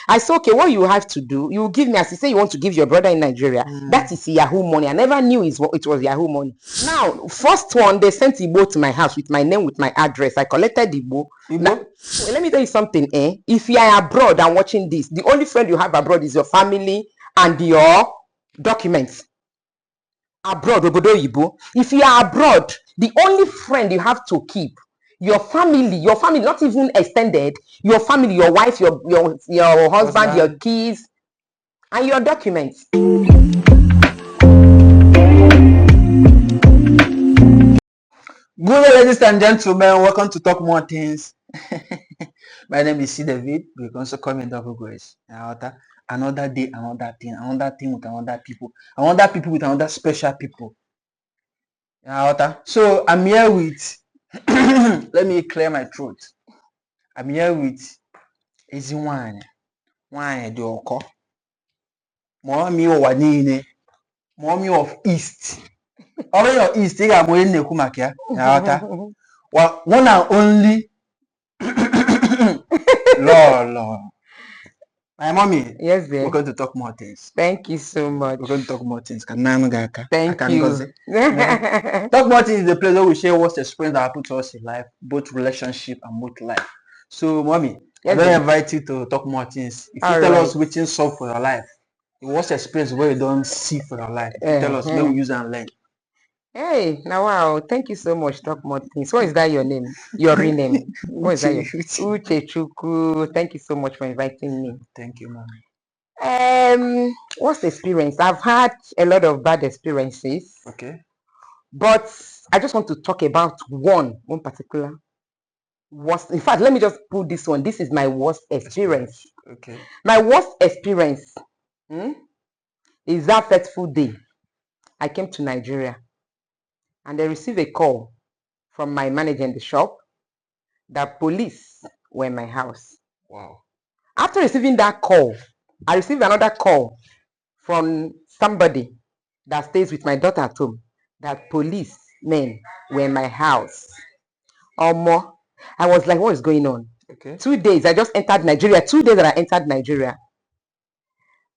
I said, okay, what you have to do, you give me, as you say you want to give your brother in Nigeria. That is Yahoo money. I never knew it was Yahoo money. Now, first one, they sent Igbo to my house with my name, with my address. I collected Igbo. Now, let me tell you something, if you are abroad and watching this, the only friend you have abroad is your family and your documents. Abroad, Obodo Igbo. If you are abroad, the only friend you have to keep, your family, not even extended, your family, your wife, your husband, your kids, and your documents. Good, ladies and gentlemen, welcome to Talk More Things. My name is C. David. You can also call me Double Grace. Another day, another thing with another people with another special people. So I'm here with let me clear my throat. I'm here with Easy Wine Dioko. Mommy of East. Already of East, I'm going to Kumakia. One and only Lord. My mommy. Yes, dear. We're going to talk more things. Thank you so much. We're going to talk more things. Thank you. Talk more things is the place where we share what's the experience that happened to us in life, both relationship and both life. So, mommy, yes, I don't invite you to talk more things. If you tell us which things solve for your life, what's the experience where you don't see for your life, tell us where we use and learn. Hey, now wow, thank you so much. Talk more things. What is that your name? Your real name? What is that? Uche Chuku. Thank you so much for inviting me. Thank you, mommy. What's the experience? I've had a lot of bad experiences. Okay. But I just want to talk about one particular worst. In fact, let me just put this one. This is my worst experience. Okay. My worst experience is that fateful day I came to Nigeria and I received a call from my manager in the shop that police were in my house. Wow. After receiving that call, I received another call from somebody that stays with my daughter at home that police men were in my house. Or more. I was like, what is going on? Okay. 2 days. I just entered Nigeria. 2 days that I entered Nigeria.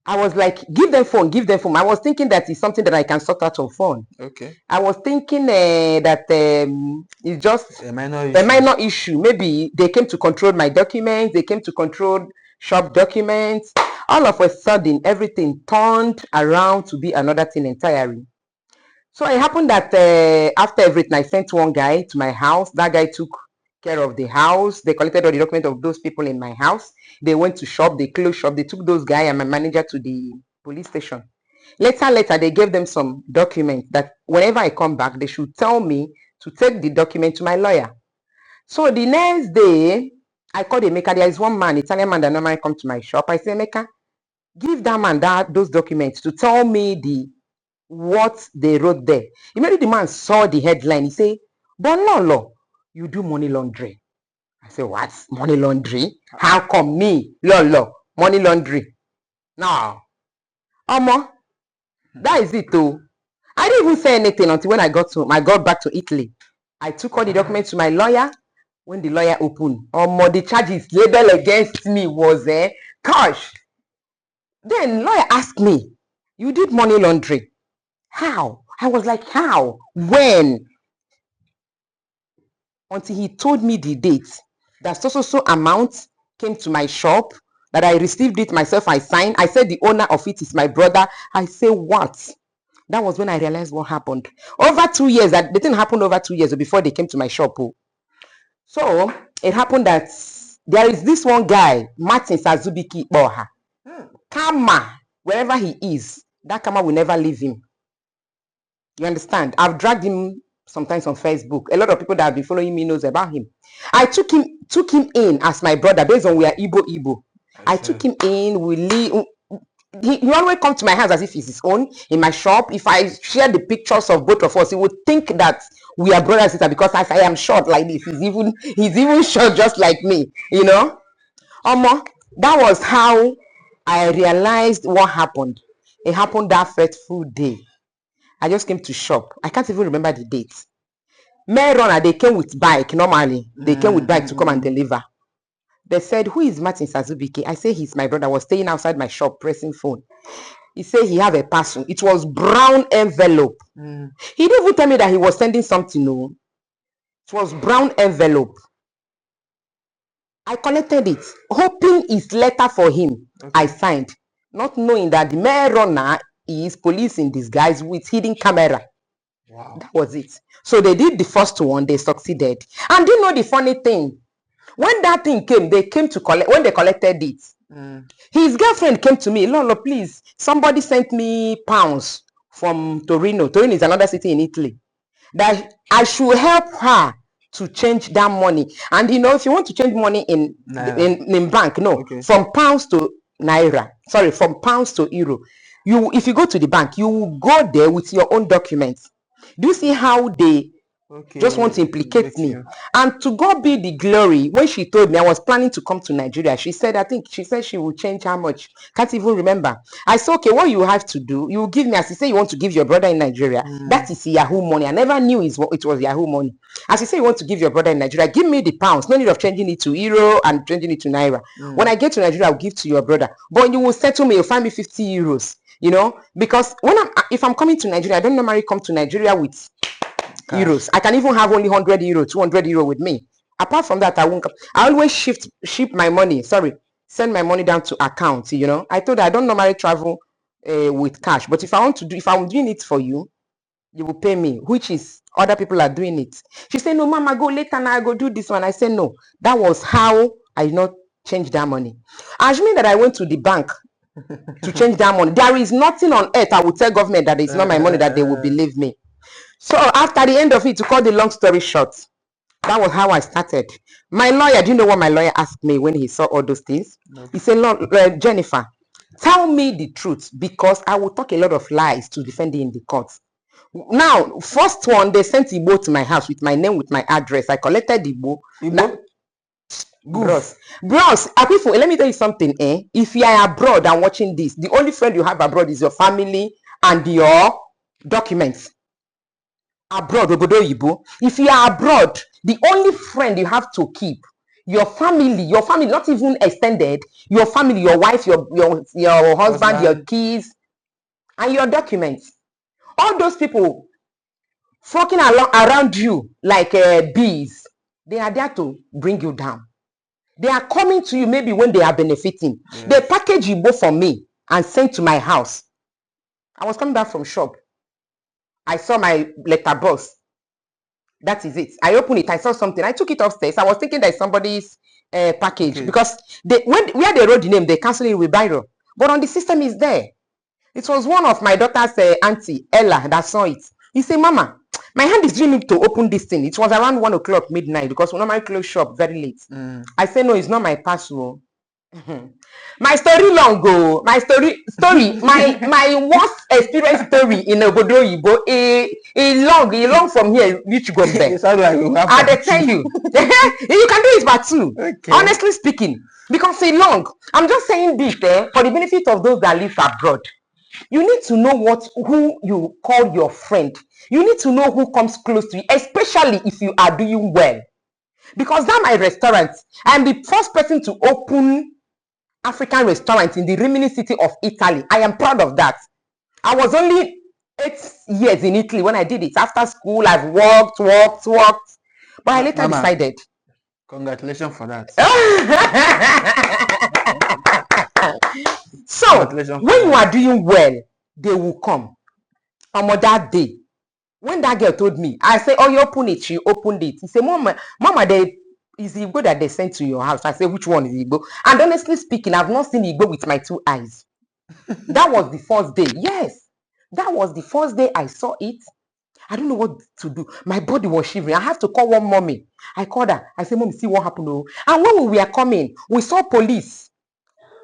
I was like, give them phone. I was thinking that it's something that I can sort out on phone. Okay. I was thinking that it's just a minor issue. Maybe they came to control my documents. They came to control shop documents. All of a sudden, everything turned around to be another thing entirely. So it happened that after everything, I sent one guy to my house. That guy took care of the house. They collected all the documents of those people in my house. They went to shop. They closed shop. They took those guy and my manager to the police station. Later, they gave them some documents that whenever I come back, they should tell me to take the document to my lawyer. So the next day, I called Emeka. There is one man, Italian man that normally comes to my shop. I say, Emeka, give that man those documents to tell me what they wrote there. Immediately the man saw the headline. He said, but no, you do money laundering. I said, what? Money laundering? How come me? Lolo, money laundering. No. That is it too. I didn't even say anything until when I got back to Italy. I took all the documents to my lawyer. When the lawyer opened, the charges labeled against me was gosh. Then lawyer asked me, you did money laundering. How? I was like, how? When? Until he told me the date that so amount came to my shop, that I received it myself, I signed. I said the owner of it is my brother. I say, what? That was when I realized what happened. Over 2 years, that the thing happened over 2 years before they came to my shop. So it happened that there is this one guy, Martin Sazubiki Boha. Kama, wherever he is, that Kama will never leave him. You understand? I've dragged him sometimes on Facebook. A lot of people that have been following me knows about him. I took him in as my brother based on we are Igbo. I took him in. He always come to my house as if he's his own in my shop. If I share the pictures of both of us, he would think that we are brother and sister because I am short like this. He's even short just like me, you know. That was how I realized what happened. It happened that fateful day. I just came to shop. I can't even remember the date. May runner, they came with bike normally. They came with bike to come and deliver. They said, who is Martin Sazubike? I say, he's my brother. I was staying outside my shop pressing phone. He said he have a parcel. It was brown envelope. He didn't even tell me that he was sending something. No, it was brown envelope. I collected it, hoping it's letter for him. Okay. I signed, not knowing that the mail runner is police in disguise with hidden camera. Wow. That was it. So they did the first one, they succeeded. And do you know the funny thing? When that thing came, they came to collect, when they collected it, his girlfriend came to me, Lolo, please, somebody sent me pounds from Torino. Torino is another city in Italy. That I should help her to change that money. And you know, if you want to change money in bank, no, okay, from pounds to naira, sorry, from pounds to euro, if you go to the bank, you will go there with your own documents. Do you see how they just want to implicate me? And to God be the glory. When she told me I was planning to come to Nigeria, she said, she said she will change how much. Can't even remember. I said, okay, what you have to do, you will give me, as you say, you want to give your brother in Nigeria. That is Yahoo money. I never knew it was Yahoo money. As you say, you want to give your brother in Nigeria, give me the pounds. No need of changing it to euro and changing it to naira. When I get to Nigeria, I'll give to your brother. But you will settle me, you'll find me 50 euros. You know, because if I'm coming to Nigeria, I don't normally come to Nigeria with euros. I can even have only 100 euro, 200 euro with me. Apart from that, I won't come. I always ship my money. Send my money down to account. You know, I told her I don't normally travel with cash, but if I'm doing it for you, you will pay me, which is other people are doing it. She said, no, mama, go later and I go do this one. I said, no, that was how I did not change that money. Assuming that I went to the bank to change that money, there is nothing on earth I would tell government that it's not my money that they will believe me. So after the end of it, to cut the long story short, that was how I started. My lawyer, do you know what my lawyer asked me when he saw all those things? No. He said, Jennifer, tell me the truth, because I will talk a lot of lies to defend you in the courts. Now, first one, they sent Igbo to my house with my name, with my address. I collected Igbo. Bros, Akifo, let me tell you something. If you are abroad and watching this, the only friend you have abroad is your family and your documents. Abroad, obodo oyibo. If you are abroad, the only friend you have to keep, your family, not even extended, your family, your wife, your husband, your kids, and your documents. All those people flocking around you like bees, they are there to bring you down. They are coming to you maybe when they are benefiting. Yes. They package Igbo for me and sent to my house. I was coming back from shop. I saw my letterbox. That is it. I opened it. I saw something. I took it upstairs. I was thinking that somebody's package, because where they wrote the name, they canceled it with biro. But on the system is there. It was one of my daughter's auntie, Ella, that saw it. He said, Mama, my hand is doing it to open this thing. It was around 1 o'clock midnight, because we normally close shop very late. I said, no, it's not my password. My story long go. My story. my worst experience story in Obodo Oyibo. A long from here, reach Gombe. I tell you, you can do it by two. Okay. Honestly speaking, because a long. I'm just saying this for the benefit of those that live abroad. You need to know who you call your friend. You need to know who comes close to you, especially if you are doing well. Because that my restaurant, I'm the first person to open African restaurant in the Rimini city of Italy. I am proud of that. I was only 8 years in Italy when I did it. After school, I've worked. But I later decided. Congratulations for that. So, when you are doing well, they will come. On that day, when that girl told me, I said, oh, you open it. She opened it. He said, Mama, is the Igbo that they sent to your house? I said, which one is Igbo? And honestly speaking, I've not seen Igbo with my 2 eyes. That was the first day. Yes, that was the first day I saw it. I don't know what to do. My body was shivering. I have to call one mommy. I called her. I said, Mommy, see what happened. Oh. And when we were coming, we saw police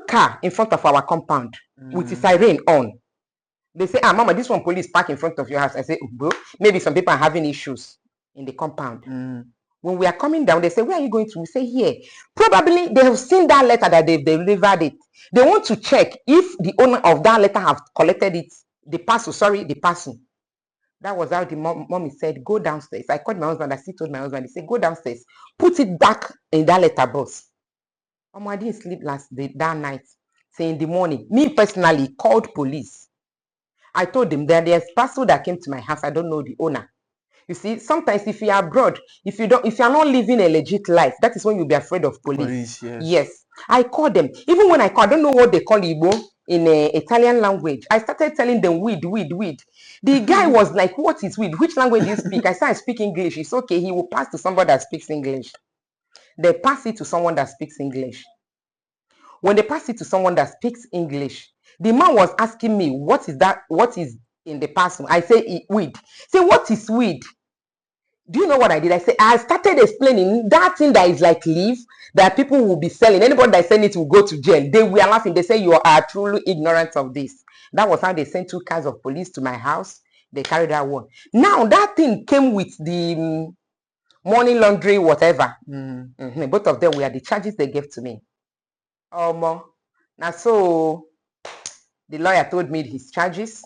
car in front of our compound with the siren on. They say, Mama, this one police parked in front of your house. I say, bro, maybe some people are having issues in the compound. When we are coming down, they say, where are you going to? We say, here. Probably they have seen that letter that they delivered it. They want to check if the owner of that letter have collected it. The parcel. That was how the mommy said, go downstairs. I called my husband. I still told my husband, he said, go downstairs. Put it back in that letterbox. I didn't sleep that night. So in the morning, me personally called police. I told them that there's a person that came to my house. I don't know the owner. You see, sometimes if you are abroad, if you are not living a legit life, that is when you'll be afraid of police. Yes. I called them. Even when I call, I don't know what they call Igbo in Italian language. I started telling them weed. The guy was like, what is weed? Which language do you speak? I said, I speak English. It's okay. He will pass to somebody that speaks English. They pass it to someone that speaks English. When they pass it to someone that speaks English, the man was asking me, what is that? What is in the parcel? I say, weed. Say, what is weed? Do you know what I did? I said, I started explaining that thing that is like leaf that people will be selling. Anybody that is selling it will go to jail. They were laughing. They say, you are truly ignorant of this. That was how they sent 2 cars of police to my house. They carried that one. Now, that thing came with the money laundry, whatever. Both of them were the charges they gave to me. Now, so the lawyer told me his charges.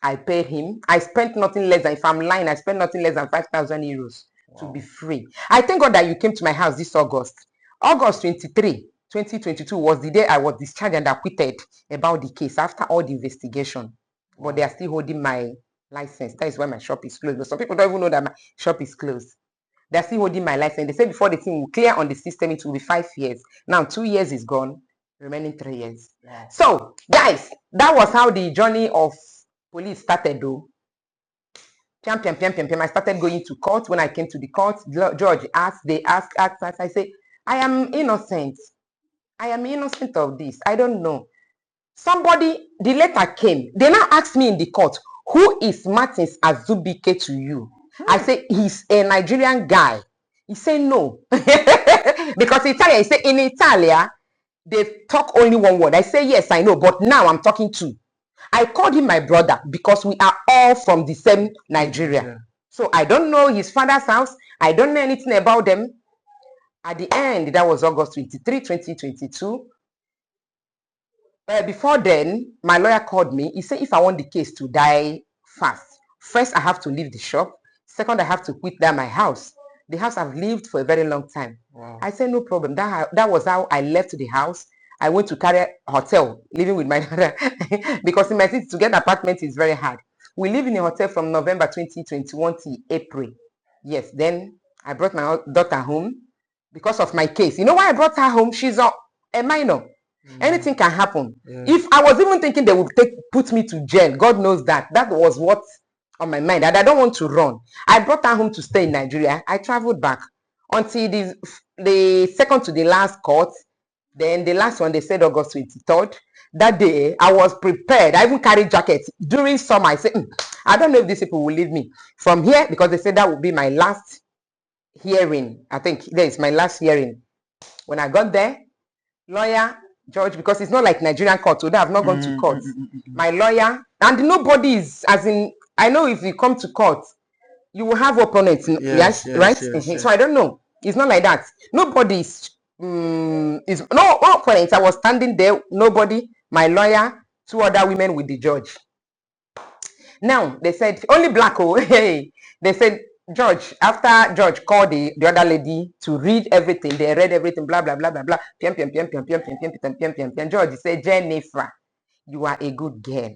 I paid him. I spent nothing less than, if I'm lying, I spent nothing less than 5,000 euros to be free. I thank God that you came to my house this August. August 23, 2022 was the day I was discharged and acquitted about the case after all the investigation. But they are still holding my license. That is why my shop is closed. But some people don't even know that my shop is closed. They're still holding my license. They said before the thing will clear on the system, it will be 5 years. Now 2 years is gone, remaining 3 years. Yeah. So, guys, that was how the journey of police started though. I started going to court. When I came to the court, judge asked, I say, I am innocent. I am innocent of this. I don't know. Somebody, the letter came. They now asked me in the court, who is Martins Azubike to you? I say, he's a Nigerian guy. He said, no. Because Italian, he said, in Italia, they talk only one word. I say, yes, I know, but now I'm talking two. I called him my brother because we are all from the same Nigeria. Yeah. So I don't know his father's house. I don't know anything about them. At the end, that was August 23, 2022. Before then, my lawyer called me. He said, if I want the case to die fast, first I have to leave the shop. Second, I have to quit that my house. The house I've lived for a very long time. Wow. I said, no problem. That was how I left the house. I went to carry a hotel, living with my daughter. Because in my city, to get an apartment is very hard. We live in a hotel from November 2021 to April. Yes, then I brought my daughter home because of my case. You know why I brought her home? She's a minor. Anything can happen. Yeah. If I was even thinking they would put me to jail, God knows that. That was what on my mind. And I don't want to run. I brought her home to stay in Nigeria. I traveled back until the second to the last court. Then the last one, they said August 23rd. That day, I was prepared. I even carried jackets. During summer, I said, I don't know if these people will leave me from here, because they said that would be my last hearing. I think that is my last hearing. When I got there, lawyer, judge, because it's not like Nigerian court, so they have not gone to court. My lawyer, and nobody is, as in, I know if you come to court, you will have opponents, yes, right? Yes. So I don't know. It's not like that. Nobody is no opponents. I was standing there, nobody, my lawyer, 2 other women with the judge. Now, they said, only black, oh, hey. They said, Judge, after Judge called the other lady to read everything, they read everything, blah, blah, blah, blah, blah. Judge said, Jennifer, you are a good girl.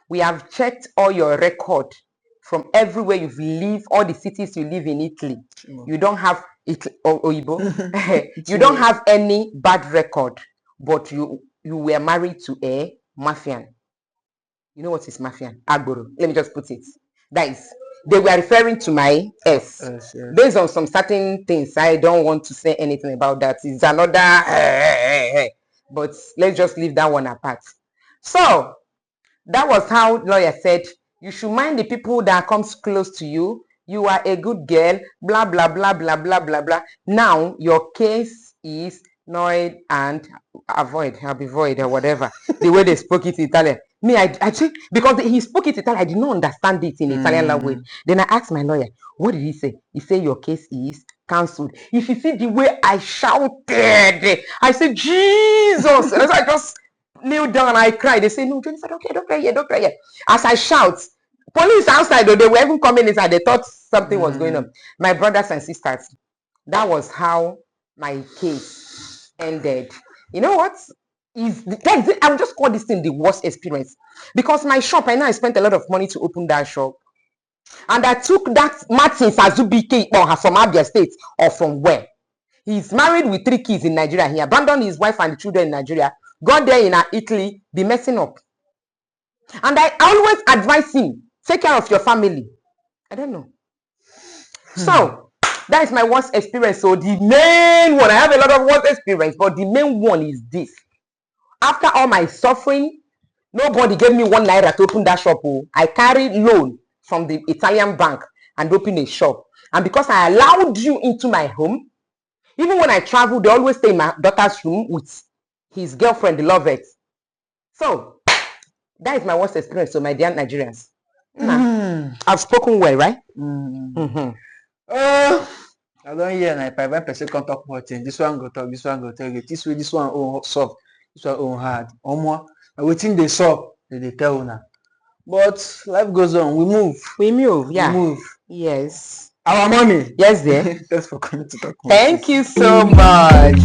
We have checked all your record from everywhere you've lived, all the cities you live in Italy. You don't have you don't have any bad record, but you were married to a Mafian. You know what is Mafian? Agboro. Let me just put it. That is, they were referring to my ex. Yes. Based on some certain things. I don't want to say anything about that. It's another, but let's just leave that one apart. So that was how lawyer said, you should mind the people that comes close to you. You are a good girl, blah, blah, blah, blah, blah, blah, blah. Now your case is null and void or whatever. The way they spoke it in Italian. Me, I think, because he spoke it in Italian, I did not understand it in Italian language. Then I asked my lawyer, what did he say? He said, your case is cancelled. If you see the way I shouted, I said, Jesus. And I just kneel down and I cried. They say, no, Jennifer, okay, don't cry here, don't cry here. As I shout, police outside, though, they were even coming inside. They thought something was going on. My brothers and sisters, that was how my case ended. You know what? I would just call this thing the worst experience. Because my shop, I know I spent a lot of money to open that shop. And I took that Martin Azubike from Abia State or from where? He's married with 3 kids in Nigeria. He abandoned his wife and the children in Nigeria. Got there in Italy, be messing up. And I always advise him, take care of your family. I don't know. So, that is my worst experience. So, the main one, I have a lot of worst experience, but the main one is this. After all my suffering, nobody gave me 1 naira to open that shop. I carried loan from the Italian bank and opened a shop. And because I allowed you into my home, even when I travel, they always stay in my daughter's room with his girlfriend, the Lovett. So, that is my worst experience. So, my dear Nigerians, I've spoken well, right? I don't hear na private person come talk about thing. This one go talk, this one go tell you. This way, this one own soft, this one own hard. Omo, waiting they solve, they tell una. But life goes on. We move. We move. Yeah. We move. Yes. Our mommy. Yes, dear. Thanks for coming to talk. Thank you so much.